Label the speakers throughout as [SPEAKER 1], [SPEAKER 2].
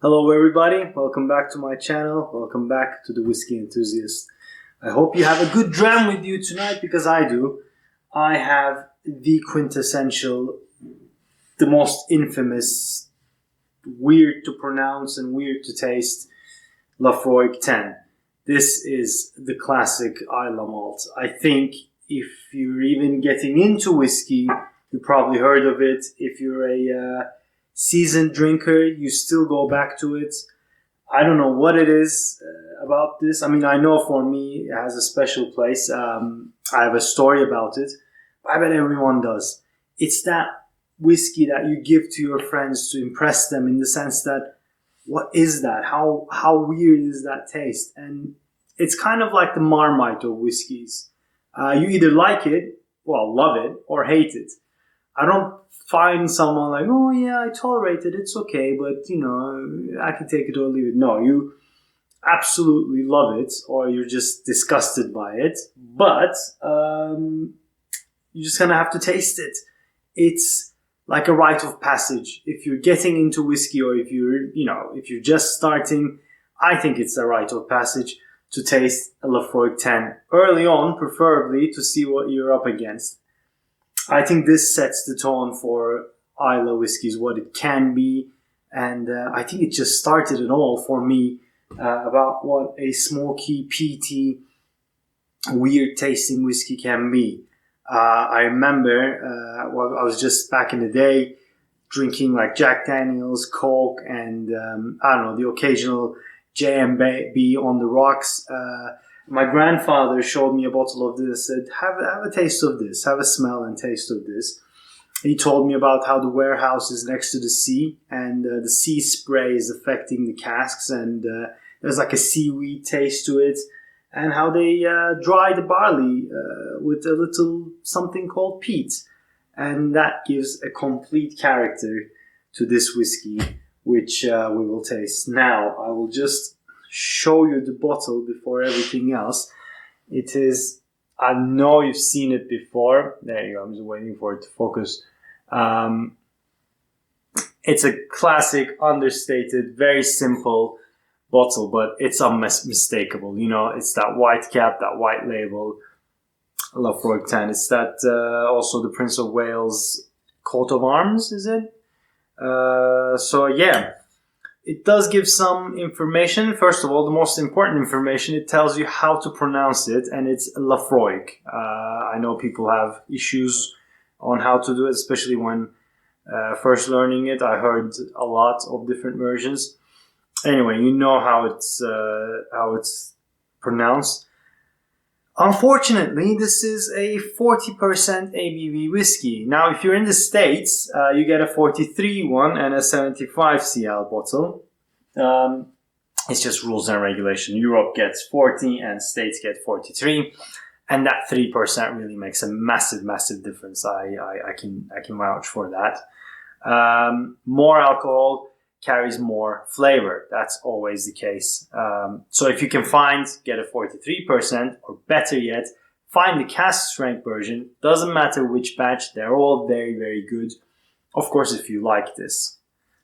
[SPEAKER 1] Hello everybody, welcome back to my channel, welcome back to the Whiskey Enthusiast. I hope you have a good dram with you tonight because I do. I have the quintessential, the most infamous, weird to pronounce and weird to taste Laphroaig 10. This is the classic Islay malt. I think if you're even getting into whiskey, you probably heard of it. If you're a seasoned drinker, you still go back to it. I don't know what it is about this. I mean, I know for me it has a special place. I have a story about it. I bet everyone does. It's that whiskey that you give to your friends to impress them, in the sense that, what is that? How weird is that taste? And it's kind of like the marmite of whiskeys. You either like it, well, love it, or hate it. I don't find someone like, oh yeah, I tolerate it, it's okay, but I can take it or leave it. No, you absolutely love it, or you're just disgusted by it, but you're just gonna have to taste it. It's like a rite of passage. If you're getting into whiskey, or if you're just starting, I think it's a rite of passage to taste a Laphroaig 10 early on, preferably, to see what you're up against. I think this sets the tone for Islay whiskies, what it can be, and I think it just started it all for me, about what a smoky, peaty, weird tasting whiskey can be. I remember I was just back in the day drinking like Jack Daniels, Coke, and I don't know, the occasional J&B on the rocks. My grandfather showed me a bottle of this, said, have a taste of this, have a smell and taste of this. He told me about how the warehouse is next to the sea, and the sea spray is affecting the casks, and there's like a seaweed taste to it, and how they dry the barley with a little something called peat. And that gives a complete character to this whiskey, which we will taste. Now, I will just show you the bottle before everything else. It is, I know you've seen it before. There you go, I'm just waiting for it to focus. It's a classic, understated, very simple bottle, but it's unmistakable. It's that white cap, that white label, Laphroaig 10. It's that also the Prince of Wales coat of arms, is it? So yeah, it does give some information. First of all, the most important information, it tells you how to pronounce it, and it's Laphroaig. I know people have issues on how to do it, especially when first learning it. I heard a lot of different versions. Anyway, you know how it's pronounced. Unfortunately, this is a 40% ABV whiskey. Now, if you're in the States, you get a 43 one and a 75 CL bottle. It's just rules and regulation. Europe gets 40 and States get 43. And that 3% really makes a massive, massive difference. I can vouch for that. More alcohol carries more flavor. That's always the case. So if you can get a 43%, or better yet, find the cask strength version. Doesn't matter which batch, they're all very, very good. Of course, if you like this.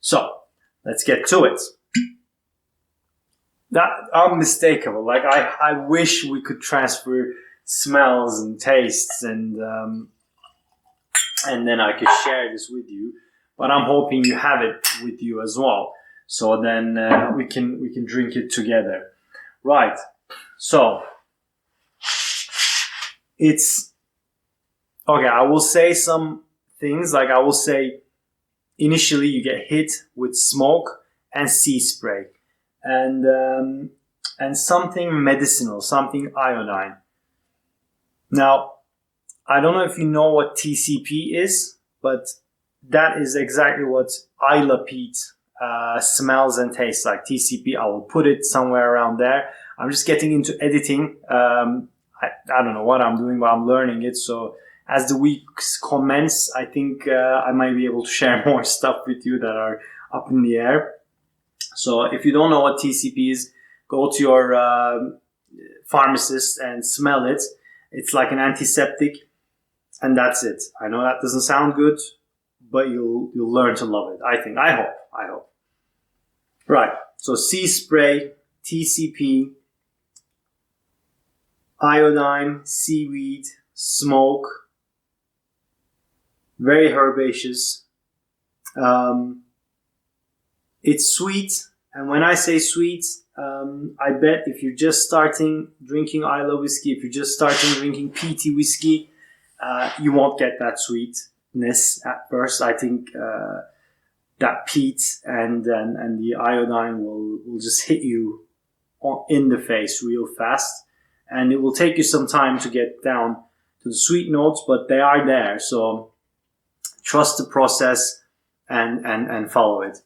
[SPEAKER 1] So let's get to it. That unmistakable. Like I wish we could transfer smells and tastes, and then I could share this with you. But I'm hoping you have it with you as well. So then we can drink it together. Right. So it's okay. I will say some things. Like I will say, initially you get hit with smoke and sea spray, and something medicinal, something iodine. Now, I don't know if you know what TCP is, but that is exactly what Islay peat smells and tastes like. TCP, I will put it somewhere around there. I'm just getting into editing. I don't know what I'm doing, but I'm learning it. So as the weeks commence, I think I might be able to share more stuff with you that are up in the air. So if you don't know what TCP is, go to your pharmacist and smell it. It's like an antiseptic, and that's it. I know that doesn't sound good, but you'll learn to love it. I hope. Right. So sea spray, TCP, iodine, seaweed, smoke, very herbaceous. It's sweet, and when I say sweet, I bet if you're just starting drinking Islay whiskey, if you're just starting drinking peaty whiskey, you won't get that sweetness at first. I think that peat and the iodine will just hit you in the face real fast, and it will take you some time to get down to the sweet notes, but they are there. So trust the process and follow it.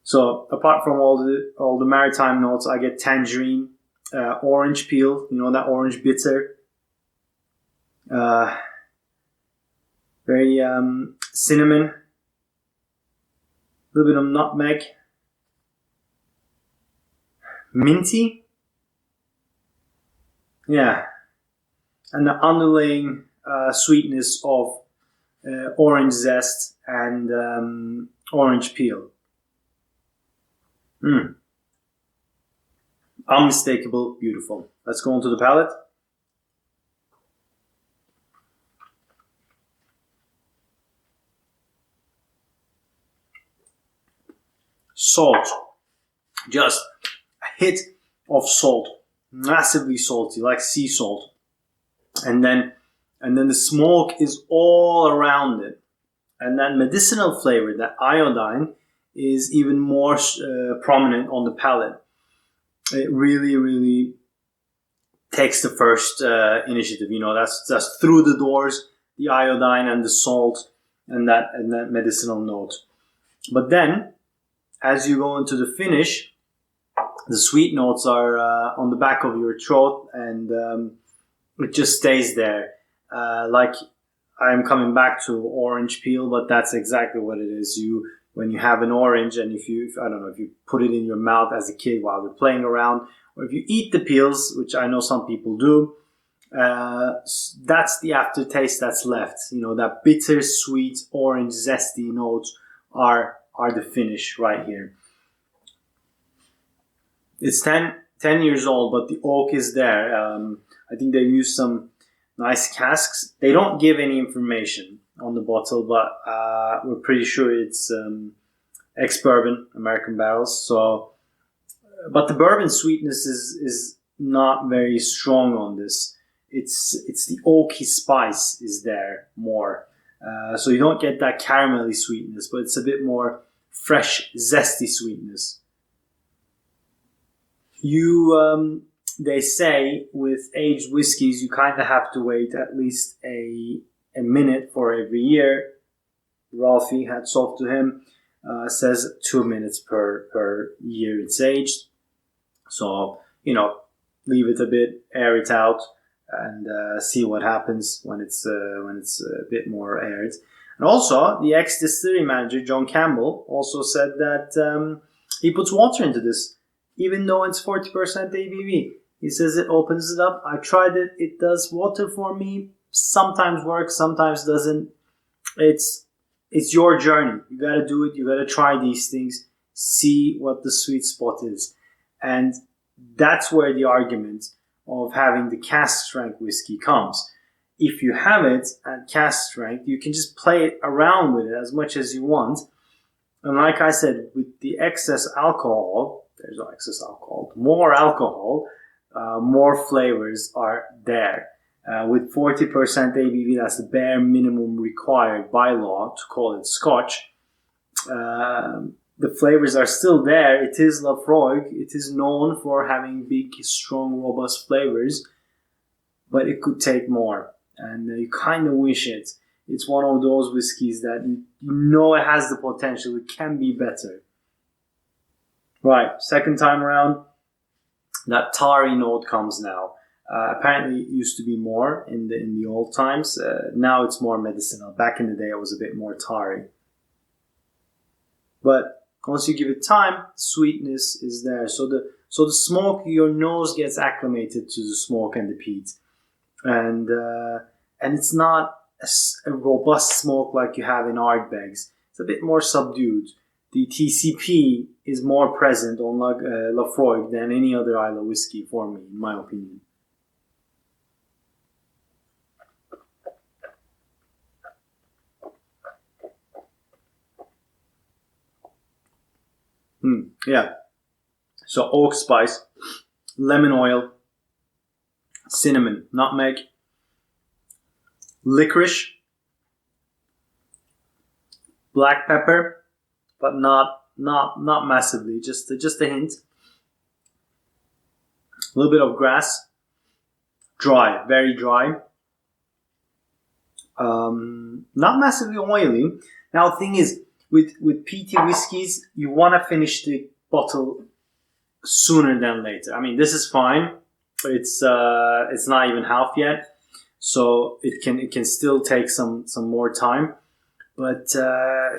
[SPEAKER 1] So apart from all the maritime notes, I get tangerine, orange peel, that orange bitter, very cinnamon, a little bit of nutmeg, minty, yeah, and the underlying sweetness of orange zest and orange peel. Unmistakable, beautiful. Let's go on to the palate. Salt. Just a hit of salt. Massively salty, like sea salt. And then the smoke is all around it. And that medicinal flavor, that iodine, is even more prominent on the palate. It really, really takes the first initiative. That's through the doors, the iodine and the salt and that medicinal note. But then, as you go into the finish, the sweet notes are on the back of your throat, and it just stays there. Like I'm coming back to orange peel, but that's exactly what it is. When you have an orange, and if you put it in your mouth as a kid while you're playing around, or if you eat the peels, which I know some people do, that's the aftertaste that's left. That bitter, sweet, orange, zesty notes are the finish right here. It's 10 years old, but the oak is there. I think they use some nice casks. They don't give any information on the bottle, but we're pretty sure it's ex-bourbon, American barrels. So, but the bourbon sweetness is not very strong on this. It's the oaky spice is there more. So you don't get that caramelly sweetness, but it's a bit more fresh, zesty sweetness. They say with aged whiskies, you kind of have to wait at least a minute for every year. Ralphie, hats off to him, says 2 minutes per year it's aged. So, leave it a bit, air it out, and see what happens when it's a bit more aired. And also, the ex-distillery manager, John Campbell, also said that he puts water into this, even though it's 40% ABV. He says it opens it up. I tried it. It does water for me. Sometimes works, sometimes doesn't. It's your journey. You got to do it. You got to try these things. See what the sweet spot is. And that's where the argument of having the cask strength whiskey comes. If you have it at cask strength, you can just play it around with it as much as you want. And like I said, with the excess alcohol, there's no excess alcohol, more alcohol, more flavors are there. With 40% ABV, that's the bare minimum required by law to call it Scotch. The flavors are still there. It is Laphroaig. It is known for having big, strong, robust flavors, but it could take more. And you kind of wish it. It's one of those whiskeys that it has the potential. It can be better. Right, second time around, that tarry note comes now. Apparently, it used to be more in the old times. Now it's more medicinal. Back in the day, it was a bit more tarry. But once you give it time, sweetness is there. So the smoke, your nose gets acclimated to the smoke and the peat, and it's not a robust smoke like you have in Ardbegs. It's a bit more subdued. the TCP is more present on Laphroaig than any other Islay whiskey for me, in my opinion. Yeah. So oak spice, lemon oil, cinnamon, nutmeg, licorice, black pepper, but not massively, just a hint. A little bit of grass, dry, very dry. Not massively oily. Now the thing is, with peaty whiskies, you want to finish the bottle sooner than later. I mean, this is fine. It's not even half yet, so it can still take some more time. But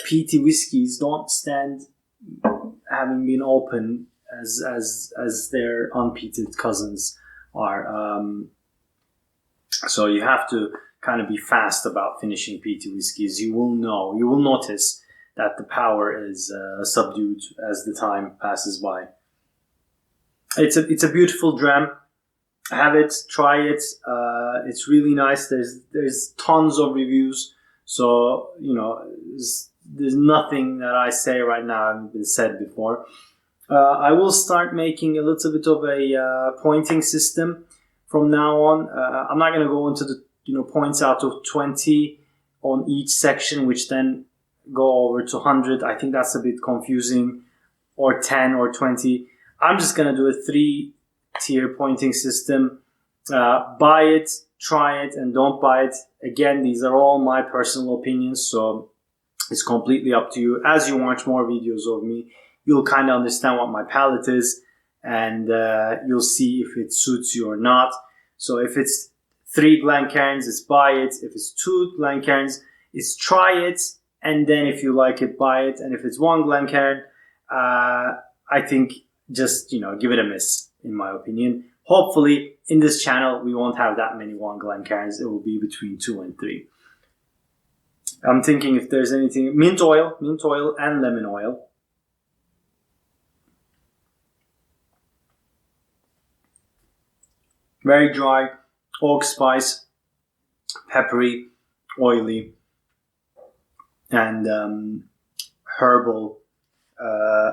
[SPEAKER 1] peaty whiskies don't stand having been open as their unpeated cousins are. So you have to kind of be fast about finishing peaty whiskies. You will notice that the power is subdued as the time passes by. It's a beautiful dram. Have it, try it. It's really nice. There's tons of reviews. So, there's nothing that I say right now that hasn't been said before. I will start making a little bit of a pointing system from now on. I'm not going to go into the points out of 20 on each section, which then go over to 100. I think that's a bit confusing, or 10 or 20. I'm just going to do a 3-tier pointing system. Buy it, try it, and don't buy it. Again, these are all my personal opinions, so it's completely up to you. As you watch more videos of me, you'll kind of understand what my palate is, and you'll see if it suits you or not. So if it's 3 Glencairns, it's buy it. If it's 2 Glencairns, it's try it, and then if you like it, buy it. And if it's 1 Glencairn, I think just give it a miss, in my opinion. Hopefully, in this channel, we won't have that many 1 Glencairns. It will be between 2 and 3. I'm thinking if there's anything. Mint oil and lemon oil. Very dry, oak spice, peppery, oily, and herbal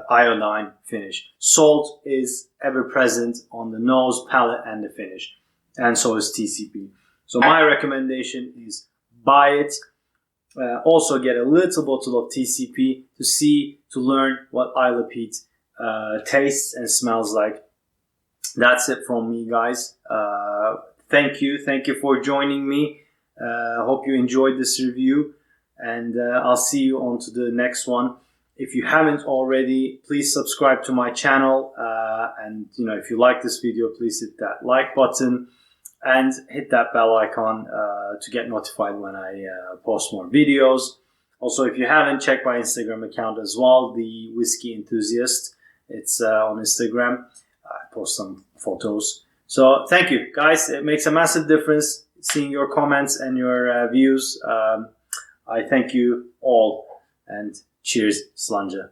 [SPEAKER 1] iodine finish. Salt is ever present on the nose, palate, and the finish, and so is TCP. So my recommendation is buy it. Also get a little bottle of TCP to learn what Islay peat tastes and smells like. That's it from me, guys. Thank you for joining me. Hope you enjoyed this review, and I'll see you on to the next one. If you haven't already, please subscribe to my channel, and if you like this video, please hit that like button and hit that bell icon to get notified when I post more videos. Also, if you haven't, check my Instagram account as well, the Whisky Enthusiast. It's on Instagram. I post some photos. So thank you, guys. It makes a massive difference seeing your comments and your views. I thank you all, and cheers, Slanja.